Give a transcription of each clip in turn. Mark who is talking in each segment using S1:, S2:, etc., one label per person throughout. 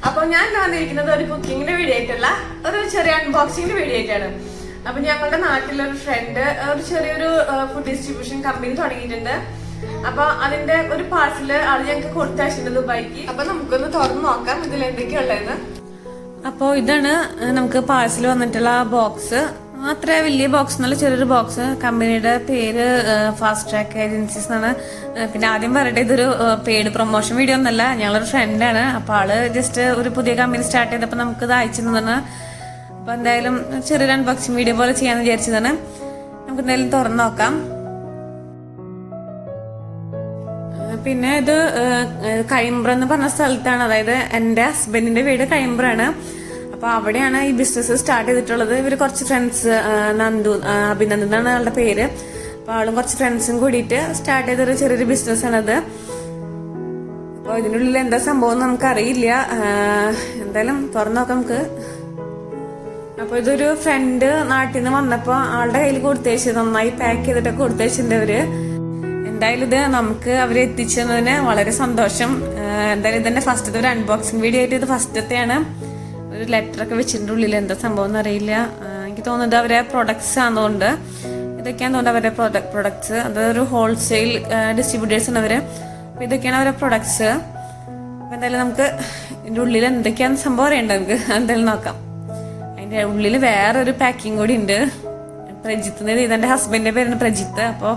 S1: അപ്പൊ ഞാൻ വന്നിരിക്കുന്നത് ഒരു കുക്കിങ്ങിന്റെ വീഡിയോ ആയിട്ടല്ല, ഒരു ചെറിയ അൺബോക്സിംഗിന്റെ വീഡിയോ ആയിട്ടാണ്. അപ്പൊ ഞങ്ങളുടെ നാട്ടിലൊരു ഫ്രണ്ട് ഒരു ചെറിയൊരു ഫുഡ് ഡിസ്ട്രിബ്യൂഷൻ കമ്പനി തുടങ്ങിയിട്ടുണ്ട്. അപ്പൊ അതിന്റെ ഒരു പാർസല് ആള് ഞങ്ങൾക്ക് കൊടുത്തയച്ചിട്ടുണ്ട് ദുബായിക്ക്. അപ്പൊ നമുക്കൊന്ന് തുറന്നു നോക്കാം ഇതിൽ എന്തൊക്കെയാ ഉള്ളതെന്ന്. അപ്പൊ ഇതാണ് നമുക്ക് പാർസൽ വന്നിട്ടുള്ള ബോക്സ്. അത്ര വലിയ ബോക്സ് എന്നല്ല, ചെറിയൊരു ബോക്സ്. കമ്പനിയുടെ പേര് ഫാസ്റ്റ് ട്രാക്ക് ഏജൻസീസ് എന്നാണ്. പിന്നെ ആദ്യം പറയട്ടെ, ഇതൊരു പെയ്ഡ് പ്രൊമോഷൻ വീഡിയോ ഒന്നല്ല, ഞങ്ങളൊരു ഫ്രണ്ടാണ്. അപ്പൊ ആള് ജസ്റ്റ് ഒരു പുതിയ കമ്പനി സ്റ്റാർട്ട് ചെയ്തപ്പോൾ നമുക്ക് ഇത് അയച്ചു തന്നതാണ്. അപ്പൊ എന്തായാലും ചെറിയൊരു അൺബോക്സിംഗ് വീഡിയോ പോലെ ചെയ്യാന്ന് വിചാരിച്ചതാണ്. നമുക്ക് എന്തായാലും തുറന്നു നോക്കാം. പിന്നെ ഇത് കഴിമ്പ്രം എന്ന് പറഞ്ഞ സ്ഥലത്താണ്, അതായത് എന്റെ ഹസ്ബൻഡിന്റെ വീട് കഴിമ്പ്രാണ്. അപ്പൊ അവിടെയാണ് ഈ ബിസിനസ് സ്റ്റാർട്ട് ചെയ്തിട്ടുള്ളത്. ഇവര് കുറച്ച് ഫ്രണ്ട്സ്, അഭിനന്ദൻ എന്നാണ് ആളുടെ പേര്. അപ്പൊ ആളും കുറച്ച് ഫ്രണ്ട്സും കൂടിയിട്ട് സ്റ്റാർട്ട് ചെയ്തൊരു ചെറിയൊരു ബിസിനസ് ആണത്. അപ്പൊ ഇതിനുള്ളിൽ എന്താ സംഭവം നമുക്ക് അറിയില്ല. എന്തായാലും തുറന്നു നോക്കാം നമുക്ക്. അപ്പൊ ഇതൊരു ഫ്രണ്ട് നാട്ടിൽ നിന്ന് വന്നപ്പോ ആളുടെ കയ്യിൽ കൊടുത്തേച്ച്, നന്നായി പാക്ക് ചെയ്തിട്ടൊക്കെ കൊടുത്തേച്ചിട്ടുണ്ട് അവര്. എന്തായാലും ഇത് നമുക്ക് അവരെ എത്തിച്ചതിന് വളരെ സന്തോഷം. എന്തായാലും ഇതന്നെ ഫസ്റ്റത്തെ ഒരു അൺബോക്സിംഗ് വീഡിയോ ആയിട്ട് ഇത് ഫസ്റ്റത്തെയാണ്. ഒരു ലെറ്റർ ഒക്കെ വെച്ചിട്ടുണ്ട് ഉള്ളിൽ, എന്താ സംഭവം എന്ന് അറിയില്ല. എനിക്ക് തോന്നുന്നത് അവരെ പ്രൊഡക്ട്സ് ആണെന്നുകൊണ്ട്, ഇതൊക്കെയാണ് തോന്നുന്നത് അവരുടെ പ്രൊഡക്ട്സ്. അതൊരു ഹോൾസെയിൽ ഡിസ്ട്രിബ്യൂട്ടേഴ്സ് ആണ് അവര്. അപ്പൊ ഇതൊക്കെയാണ് അവരുടെ പ്രൊഡക്ട്സ്. അപ്പൊ എന്തായാലും നമുക്ക് ഇതിന്റെ ഉള്ളിൽ എന്തൊക്കെയാന്ന് സംഭവം അറിയണ്ട, നമുക്ക് എന്തായാലും നോക്കാം. അതിന്റെ ഉള്ളിൽ വേറൊരു പാക്കിംഗ് കൂടി ഉണ്ട്. പ്രജിത്ത്, ഇതെന്റെ ഹസ്ബൻഡിന്റെ പേരാണ് പ്രജിത്ത്. അപ്പോൾ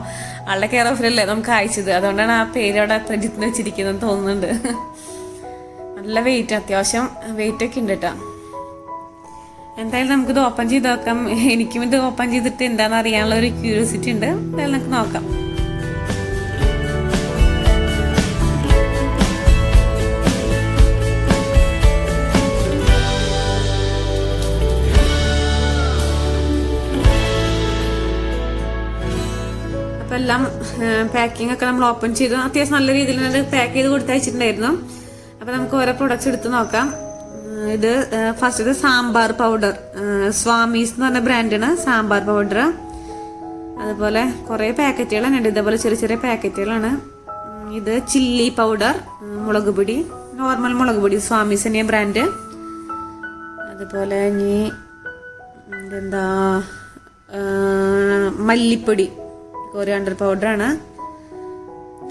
S1: ആളുടെ കെയർ ഓഫിലല്ലേ നമുക്ക് അയച്ചത്, അതുകൊണ്ടാണ് ആ പേര് അവിടെ പ്രജിത്തിന് വെച്ചിരിക്കുന്നത് തോന്നുന്നുണ്ട്. നല്ല വെയിറ്റ്, അത്യാവശ്യം വെയിറ്റ് ഒക്കെ ഉണ്ട് കേട്ടോ. എന്തായാലും നമുക്കിത് ഓപ്പൺ ചെയ്ത് നോക്കാം. എനിക്കും ഇത് ഓപ്പൺ ചെയ്തിട്ട് എന്താണെന്ന് അറിയാനുള്ള ഒരു ക്യൂരിയോസിറ്റി ഉണ്ട്. എന്തായാലും നമുക്ക് നോക്കാം. അപ്പൊ എല്ലാം പാക്കിംഗ് ഒക്കെ നമ്മൾ ഓപ്പൺ ചെയ്തു. അത്യാവശ്യം നല്ല രീതിയിൽ പാക്ക് ചെയ്ത് കൊടുത്തയച്ചിട്ടുണ്ടായിരുന്നു. അപ്പൊ നമുക്ക് ഓരോ പ്രൊഡക്ട്സ് എടുത്ത് നോക്കാം. ഇത് ഫസ്റ്റ് ഇത് സാമ്പാർ പൗഡർ, സ്വാമീസ് എന്ന് പറഞ്ഞ ബ്രാൻഡാണ് സാമ്പാർ പൗഡർ. അതുപോലെ കുറെ പാക്കറ്റുകളാണ് ഉണ്ട്, ഇതേപോലെ ചെറിയ ചെറിയ പാക്കറ്റുകളാണ്. ഇത് ചില്ലി പൗഡർ, മുളക് പൊടി, നോർമൽ മുളക് പൊടി, സ്വാമീസ് തന്നെയാ ബ്രാൻഡ്. അതുപോലെ ഇനി ഇതെന്താ, മല്ലിപ്പൊടി, കൊറിയാണ്ടർ പൗഡറാണ്.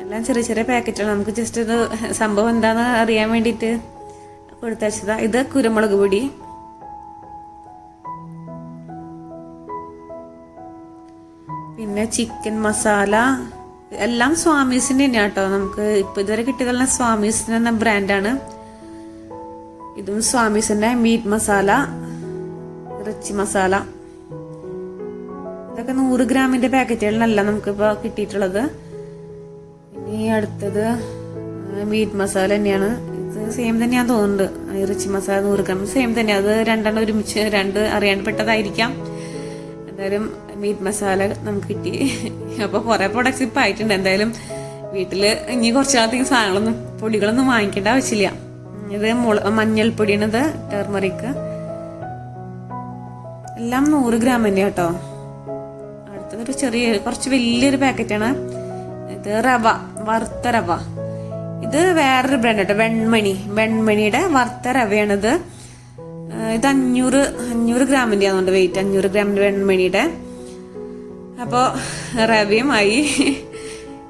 S1: എല്ലാം ചെറിയ ചെറിയ പാക്കറ്റുകൾ. നമുക്ക് ജസ്റ്റ് ഇത് സംഭവം എന്താന്ന് അറിയാൻ വേണ്ടിയിട്ട് കൊടുത്തയച്ചതാ. ഇത് കുരുമുളക് പൊടി, പിന്നെ ചിക്കൻ മസാല, എല്ലാം സ്വാമീസിന്റെ തന്നെയാണ് കേട്ടോ. നമുക്ക് ഇപ്പൊ ഇതുവരെ കിട്ടിയതെല്ലാം സ്വാമീസിന്റെ എന്ന ബ്രാൻഡാണ്. ഇതും സ്വാമീസിന്റെ മീറ്റ് മസാല, ഇറച്ചി മസാല. ഇതൊക്കെ 100 ഗ്രാമിന്റെ പാക്കറ്റുകളിലല്ല നമുക്കിപ്പോ കിട്ടിയിട്ടുള്ളത്. ഇനി അടുത്തത് മീറ്റ് മസാല തന്നെയാണ്. ഇത് സെയിം തന്നെയാന്ന് തോന്നുന്നുണ്ട്. ഇറച്ചി മസാല 100 ഗ്രാം സെയിം തന്നെയാണ്. അത് രണ്ടെണ്ണം ഒരുമിച്ച് അറിയാണ്ട് പെട്ടതായിരിക്കാം. എന്തായാലും മീറ്റ് മസാല നമുക്ക് കിട്ടി. അപ്പൊ കുറെ പ്രൊഡക്ട്സ് ഇപ്പൊ ആയിട്ടുണ്ട്. എന്തായാലും വീട്ടില് ഇനി കുറച്ചു കാലത്തേക്ക് സാധനങ്ങളൊന്നും പൊടികളൊന്നും വാങ്ങിക്കേണ്ട ആവശ്യമില്ല. ഇത് മഞ്ഞൾപ്പൊടിയാണ്, ഇത് ടെർമറിക്. എല്ലാം 100 ഗ്രാം തന്നെയാ കേട്ടോ. അടുത്തതൊരു കുറച്ച് വലിയൊരു പാക്കറ്റാണ്. ഇത് റവ, വറുത്ത റവ. ഇത് വേറൊരു ബ്രാൻഡ് കേട്ടോ, വെൺമണിയുടെ വറുത്ത റവയാണിത്. ഇത് 500 ഗ്രാമിന്റെ ആണെന്നുണ്ട് വെയിറ്റ്, 500 ഗ്രാമിന്റെ വെൺമണിയുടെ. അപ്പോ റവയും ആയി.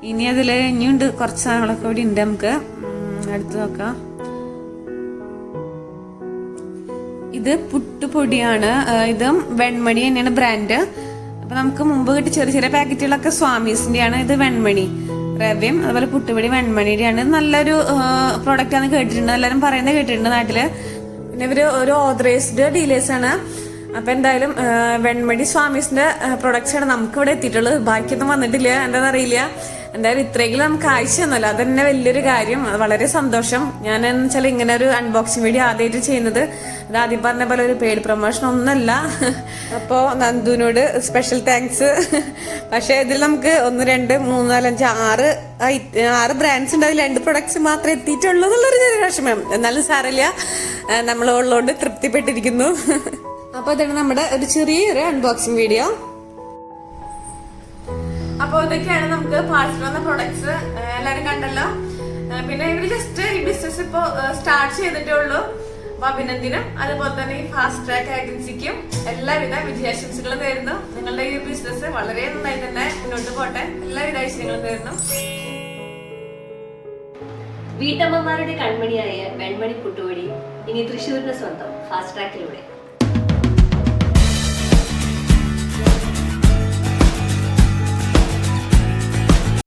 S1: ഇനി അതില് ഇനിയുണ്ട് കുറച്ച് സാധനങ്ങളൊക്കെ ഇവിടെ ഉണ്ട്. നമുക്ക് അടുത്ത് നോക്കാം. ഇത് പുട്ടുപൊടിയാണ്. ഇതും വെൺമണി തന്നെയാണ് ബ്രാൻഡ്. അപ്പൊ നമുക്ക് മുമ്പ് കിട്ടിയ ചെറിയ ചെറിയ പാക്കറ്റുകളൊക്കെ സ്വാമീസിന്റെയാണ്. ഇത് വെൺമണി റവയും അതുപോലെ പുട്ടുപൊടി വെൺമണിയുടെയാണ്. നല്ലൊരു പ്രോഡക്റ്റ് ആണ് കേട്ടിട്ടുണ്ട്, എല്ലാവരും പറയുന്നത് കേട്ടിട്ടുണ്ട് നാട്ടില്. പിന്നെ ഇവര് ഒരു ഓതറൈസ്ഡ് ഡീലേഴ്സ് ആണ്. അപ്പൊ എന്തായാലും വെൺമണി സ്വാമീസിന്റെ പ്രൊഡക്ട്സ് ആണ് നമുക്ക് ഇവിടെ എത്തിയിട്ടുള്ളത്. ബാക്കിയൊന്നും വന്നിട്ടില്ല, എന്താണെന്നറിയില്ല. എന്തായാലും ഇത്രയെങ്കിലും നമുക്ക് ആവശ്യം തന്നല്ലോ, അത് തന്നെ വലിയൊരു കാര്യം. വളരെ സന്തോഷം. ഞാൻ എന്ന് വെച്ചാൽ ഇങ്ങനെ ഒരു അൺബോക്സിംഗ് വീഡിയോ ആദ്യമായിട്ട് ചെയ്യുന്നത്. അത് ആദ്യം പറഞ്ഞ പോലെ ഒരു പെയ്ഡ് പ്രൊമോഷൻ ഒന്നല്ല. അപ്പോൾ നന്ദുവിനോട് സ്പെഷ്യൽ താങ്ക്സ്. പക്ഷെ ഇതിൽ നമുക്ക് 1 2 3 4 5 6 ബ്രാൻഡ്സ് ഉണ്ട്. അതിൽ 2 പ്രൊഡക്ട്സ് മാത്രമേ എത്തിയിട്ടുള്ളൂ എന്നുള്ളൊരു ചെറിയ വിഷമം. എന്നാലും സാരമില്ല, നമ്മൾ ഉള്ളതുകൊണ്ട് തൃപ്തിപ്പെട്ടിരിക്കുന്നു. അപ്പൊ ഇതാണ് നമ്മുടെ ഒരു ചെറിയൊരു അൺബോക്സിംഗ് വീഡിയോ. അപ്പോൾ ഇതൊക്കെയാണ് നമുക്ക് പാർസൽ വന്ന പ്രൊഡക്ട്സ്. എല്ലാവരും കണ്ടല്ലോ. പിന്നെ ഇവര് ജസ്റ്റ് ഈ ബിസിനസ് ഇപ്പോ സ്റ്റാർട്ട് ചെയ്തിട്ടേ ഉള്ളൂ. അപ്പൊ അഭിനന്ദിനും അതുപോലെ തന്നെ ഈ ഫാസ്റ്റ് ട്രാക്ക് ഏജൻസിക്കും എല്ലാവിധ വിജയാശംസകളും നേരുന്നു. നിങ്ങളുടെ ഈ ബിസിനസ് വളരെ നന്നായി തന്നെ മുന്നോട്ട് പോട്ടെ. എല്ലാവിധ ഐശ്വര്യങ്ങളും നേരുന്നു.
S2: വീട്ടമ്മമാരുടെ കൺമണിയായ വെൺമണി പുട്ടുവടി ഇനി തൃശ്ശൂരിന് സ്വന്തം ഫാസ്റ്റ് ട്രാക്കിലൂടെ.